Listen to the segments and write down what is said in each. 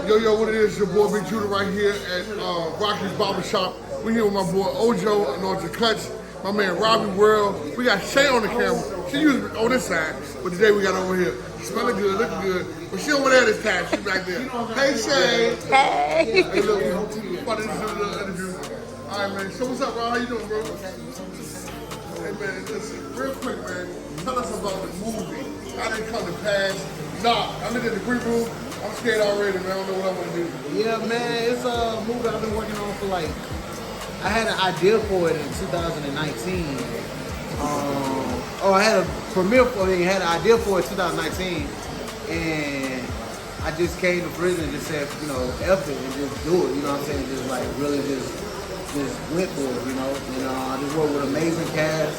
Yo, what it is? Your boy Big Judah right here at Rocky's Barbershop. We here with my boy Ojo and North Cuts, my man Robbie World. We got Shay on the camera. She usually on this side, but today we got over here. Smelling good, looking good. But she over there this time. She's back there. Hey, Shay. Hey. Hey, look, about to do a little interview. All right, man. So what's up, bro? How you doing, bro? Hey, man, listen, real quick, man. Tell us about the movie. I didn't come to pass. Nah, I lived in the green room. I'm scared already, man. I don't know what I'm gonna do. Yeah, man, it's a movie I've been working on for like, I had an idea for it in 2019. I had a premiere for it, had an idea for it in 2019, and I just came to prison and just said, you know, F it and just do it, you know what I'm saying? Just like really just went for it, you know? And I just worked with an amazing cast,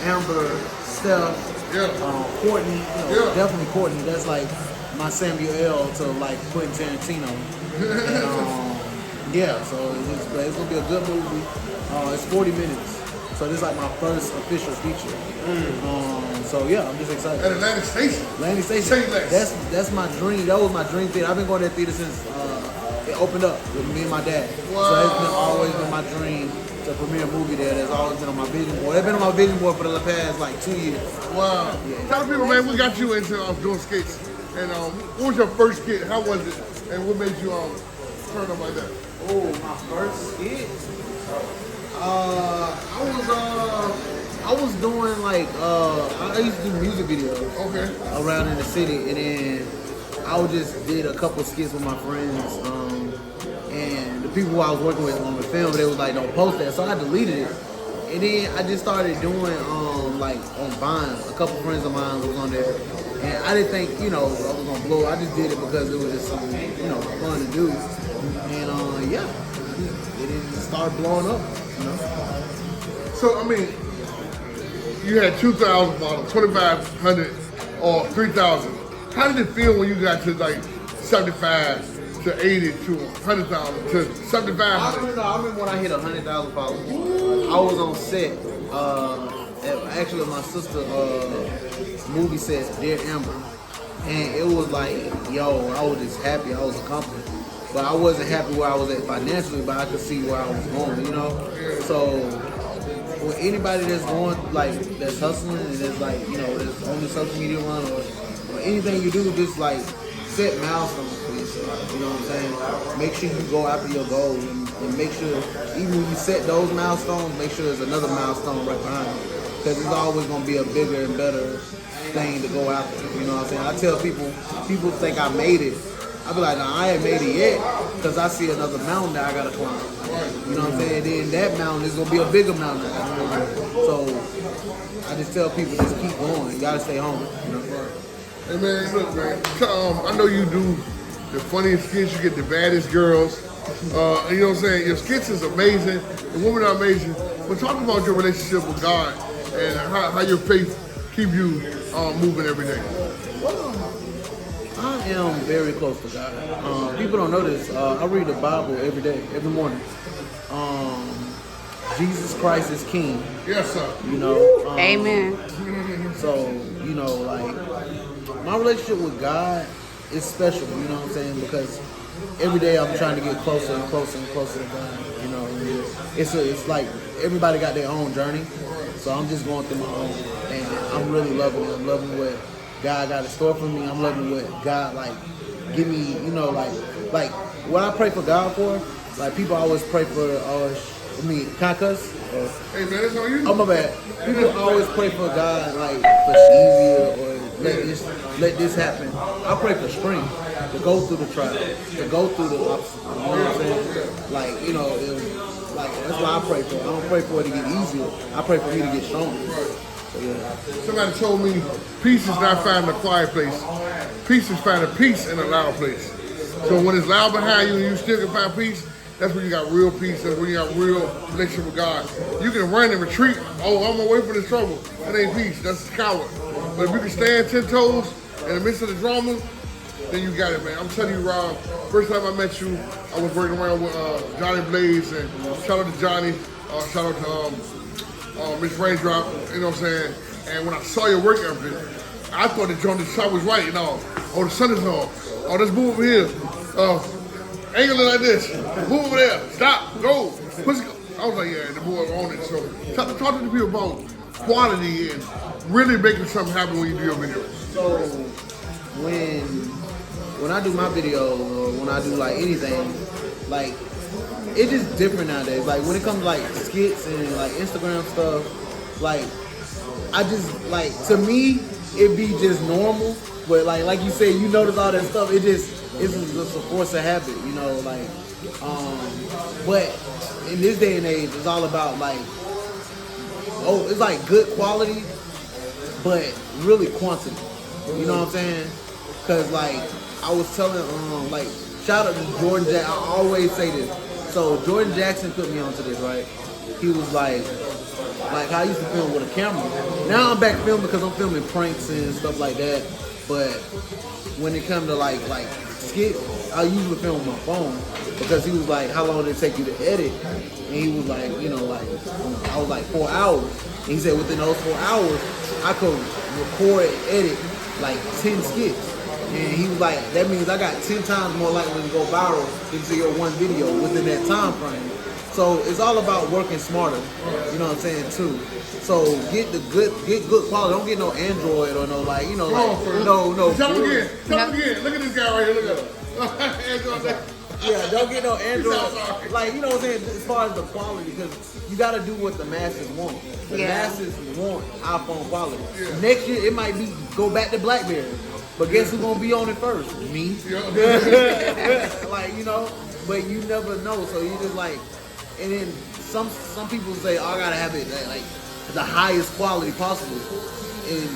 Amber, Steph, Courtney, definitely Courtney. That's like my Samuel L. to like Quentin Tarantino. And, yeah, so it's gonna be a good movie. It's 40 minutes, so this is like my first official feature. So yeah, I'm just excited. At Atlantic Station. Atlantic Station. That's my dream. That was my dream theater. I've been going to that theater since it opened up with me and my dad. Wow. So it's always been my dream to premiere a movie there. That's always been on my vision board. It's been on my vision board for the past like 2 years. Wow. Yeah. Tell the people, man, we got you into doing skits. And what was your first skit? How was it? And what made you turn up like that? Oh, my first skit? I was doing like, I used to do music videos around in the city, and then I just did a couple skits with my friends, and the people who I was working with on the film, they was like, don't post that, so I deleted it. And then I just started doing like on Vine. A couple friends of mine was on there, and I didn't think, you know, I was gonna blow. I just did it because it was just something, you know, fun to do. And yeah, it just started blowing up, you know. So I mean, you had 2,000 bottles, 2,500, or 3,000. How did it feel when you got to like 75 to 80 to 100,000 to 7,500? I remember when I hit 100,000 followers. I was on set. Actually, my sister movie set, Dear Amber, and it was like, yo, I was just happy. I was accomplished, but I wasn't happy where I was at financially. But I could see where I was going, you know. So, for anybody that's going, like, that's hustling and that's like, you know, that's on the social media run or anything you do, just like set milestones for yourself. You know what I'm saying? Make sure you go after your goals and make sure, even when you set those milestones, make sure there's another milestone right behind you. Because it's always going to be a bigger and better thing to go after. You know what I'm saying? I tell people think I made it. I be like, nah, I ain't made it yet, because I see another mountain that I got to climb. You know what I'm saying? Then that mountain is going to be a bigger mountain. So I just tell people, just keep going. You got to stay hungry. You know? Hey man, look, man. I know you do the funniest skits. You get the baddest girls. You know what I'm saying? Your skits is amazing. The women are amazing. But talk about your relationship with God and how your faith keep you moving every day. I am very close to God. People don't know this. I read the Bible every day, every morning. Jesus Christ is King. Yes, sir. You know. Amen. So, you know, like, my relationship with God is special, you know what I'm saying? Because every day I'm trying to get closer and closer and closer to God, you know. It's like everybody got their own journey, so I'm just going through my own, and I'm really loving it. I'm loving what God got in store for me. I'm loving what God, like, give me, you know, like what I pray for God for. Like, people always pray for, can I cuss? Hey man, it's on you. Oh, my bad. People always pray for God, like, for easier or let this happen. I pray for strength to go through the trial, to go through the obstacle. You know what I'm saying? Like, you know, like, that's what I pray for. I don't pray for it to get easier. I pray for me to get stronger. So, yeah. Somebody told me peace is not found in a quiet place. Peace is finding peace in a loud place. So when it's loud behind you and you still can find peace, that's when you got real peace. That's when you got real relationship with God. You can run and retreat. Oh, I'm away from this trouble. That ain't peace. That's a coward. But if you can stand 10 toes in the midst of the drama, then you got it, man. I'm telling you, Rob, first time I met you, I was working around with Johnny Blaze, and shout out to Johnny, shout out to Miss Raindrop, you know what I'm saying? And when I saw your work ethic, I thought the shot was right, you know. Oh, the sun is on. Oh, let's move over here. Angle it like this. Move over there. Stop. Go. Push it. I was like, yeah, the boy on it. So talk to the people about quality and really making something happen when you do your videos. So when I do my videos or when I do like anything, like it's just different nowadays. Like when it comes to like skits and like Instagram stuff, like I just like, to me it be just normal. But like you said, you notice all that stuff. It's just a force of habit, you know. Like, but in this day and age, it's all about like, it's like good quality, but really quantity. You know what I'm saying? Cause like I was telling, like shout out to Jordan Jackson. I always say this. So Jordan Jackson put me onto this, right? He was like how I used to film with a camera. Now I'm back filming because I'm filming pranks and stuff like that. But when it comes to like skits, I usually film with my phone because he was like, how long did it take you to edit? And he was like, I was like 4 hours. And he said within those 4 hours, I could record and edit like 10 skits. And he was like, that means I got 10 times more likely to go viral into your one video within that time frame. So it's all about working smarter, you know what I'm saying, too. So get good quality. Don't get no Android or no like, no. Tell him again. Look at this guy right here. Look at him. Yeah, don't get no Android. Like, you know what I'm saying, as far as the quality, because you got to do what the masses want. The masses want iPhone quality. Yeah. Next year, it might be go back to BlackBerry. But guess who's going to be on it first? Me. Like, but you never know. So you just like, and then some people say, oh, I got to have it like the highest quality possible. And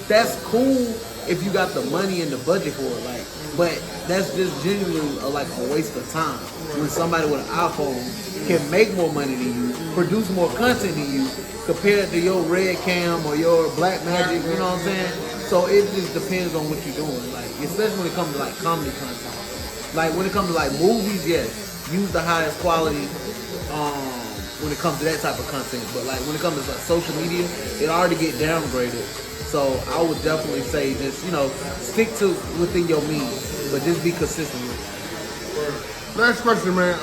that's cool if you got the money and the budget for it. Like, but that's just genuinely like a waste of time. When somebody with an iPhone can make more money than you, produce more content than you, compared to your Red Cam or your Black Magic, you know what I'm saying? So it just depends on what you're doing. Like, especially when it comes to like comedy content. Like when it comes to like movies, yes, use the highest quality when it comes to that type of content. But like when it comes to like social media, it already get downgraded. So I would definitely say just, stick to within your means, but just be consistent with it. Last question, man.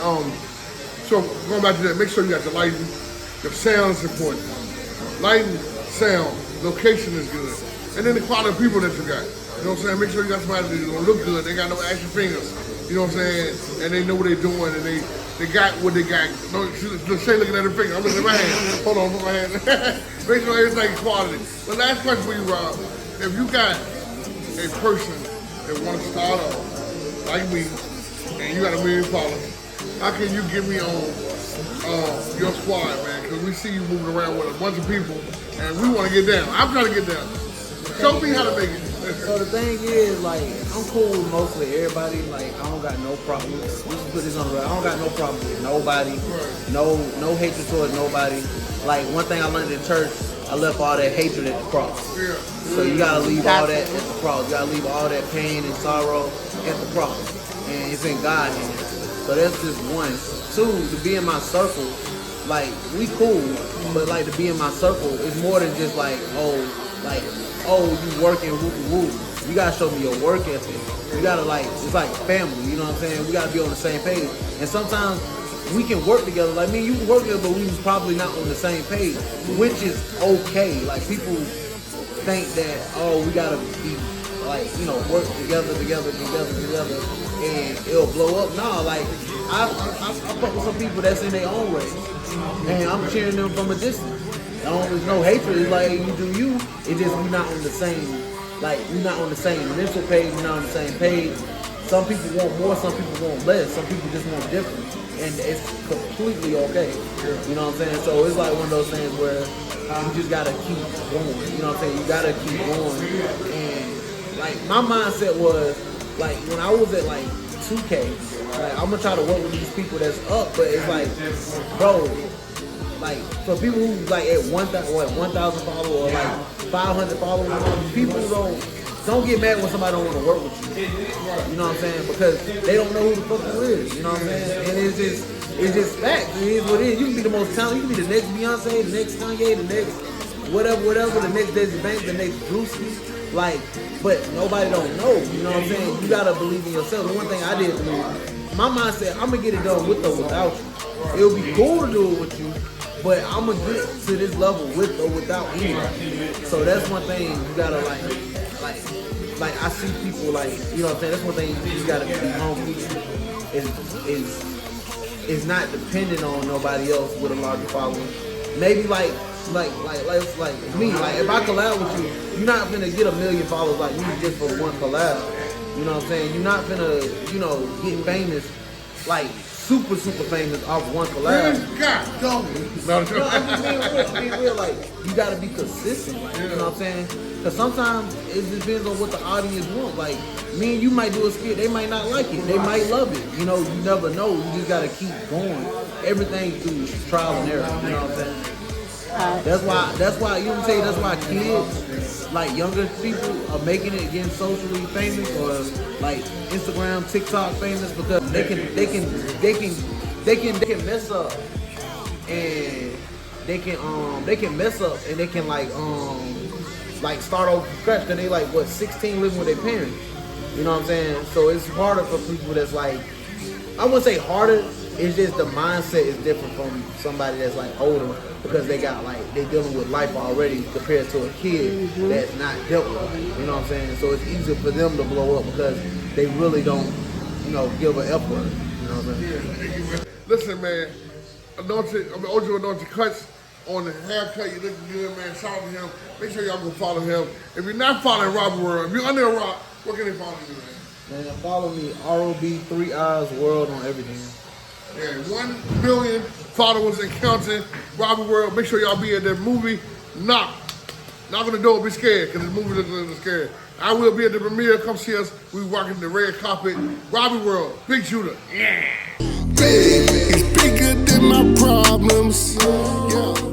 So going back to that, make sure you got the lighting, the sound is important. Lighting, sound, location is good. And then the quality of people that you got. You know what I'm saying? Make sure you got somebody that's gonna look good, they got no action fingers. You know what I'm saying? And they know what they're doing and they got what they got. No, Shay looking at her finger. I'm looking at my hand. Hold on, put my hand. Make sure everything's quality. But last question for you, Rob. If you got a person that wants to start off like me, and you got $1 million followers, how can you get me on your squad, man? Because we see you moving around with a bunch of people, and we want to get down. I'm trying to get down. Show me how to make it. So the thing is, like, I'm cool with mostly everybody. Like, I don't got no problem. Let's put this on the record. I don't got no problem with nobody. No hatred towards nobody. Like, one thing I learned in church, I left all that hatred at the cross. Yeah. So you gotta leave all that at the cross. You gotta leave all that pain and sorrow at the cross. And it's in God's hands. So that's just one. Two, to be in my circle, like, we cool, but like to be in my circle is more than just like, you working woo. You gotta show me your work ethic. You gotta it's like family, you know what I'm saying? We gotta be on the same page. And sometimes we can work together. Like me, you can work together, but we probably not on the same page, which is okay. Like people think that, we gotta be work together, and it'll blow up. No, like I fuck with some people that's in their own race, and I'm cheering them from a distance. There's no hatred. It's like you do you. It's just we're not on the same. Like we're not on the same mental page. We're not on the same page. Some people want more. Some people want less. Some people just want different, and it's completely okay. You know what I'm saying? So it's like one of those things where you just gotta keep going. You know what I'm saying? You gotta keep going. And like my mindset was like when I was at like 2K, like I'm gonna try to work with these people that's up, but it's like, bro. Like for people who like at 1,000 followers or like 500 followers, people don't get mad when somebody don't want to work with you. You know what I'm saying? Because they don't know who the fuck you is. You know what I'm saying? And it's just facts. It is what it is. You can be the most talented. You can be the next Beyonce, the next Kanye, the next whatever, the next Desi Banks, the next Drewski. Like, but nobody don't know. You know what I'm saying? You gotta believe in yourself. The one thing I did believe, my mind said, I'm gonna get it done with or without you. It'll be cool to do it with you, but I'm gonna get to this level with or without anybody. So that's one thing you gotta like I see people like, you know what I'm saying? That's one thing you gotta be hungry is not dependent on nobody else with a larger following. Maybe like me, like if I collab with you, you're not gonna get 1 million followers like me just for one collab. You know what I'm saying? You're not gonna, you know, get famous, like super famous off one collab. God, don't. No, I'm being real, like, you gotta be consistent, like, you know what I'm saying? Because sometimes it depends on what the audience wants. Like, me and you might do a skit, they might not like it, they might love it. You know, you never know. You just gotta keep going. Everything through trial and error, you know what I'm saying? That's why, you know what I'm saying? That's why kids, like younger people, are making it, getting socially famous or like Instagram, TikTok famous, because they can mess up and they can mess up and they can like start over from scratch because they like 16 living with their parents. You know what I'm saying? So it's harder for people that's like, I wouldn't say harder. It's just the mindset is different from somebody that's like older because they got like, they dealing with life already compared to a kid that's not dealt with it. You know what I'm saying? So it's easier for them to blow up because they really don't, you know, give an F word. You know what I'm saying? Listen, man, Ojo Anointed Cuts on the haircut. You looking good, man. Shout out to him. Make sure y'all go follow him. If you're not following Robbie World, if you're under a rock, what can they follow you, man? Man, follow me, ROB 3 Eyes World on everything. Yeah, 1 billion followers and counting. Robbie World. Make sure y'all be at that movie. Knock on the door. Be scared because this movie looks a little scary. I will be at the premiere. Come see us. We walking the red carpet. Robbie World. Big shooter. Yeah. Big, it's bigger than my problems. Yeah.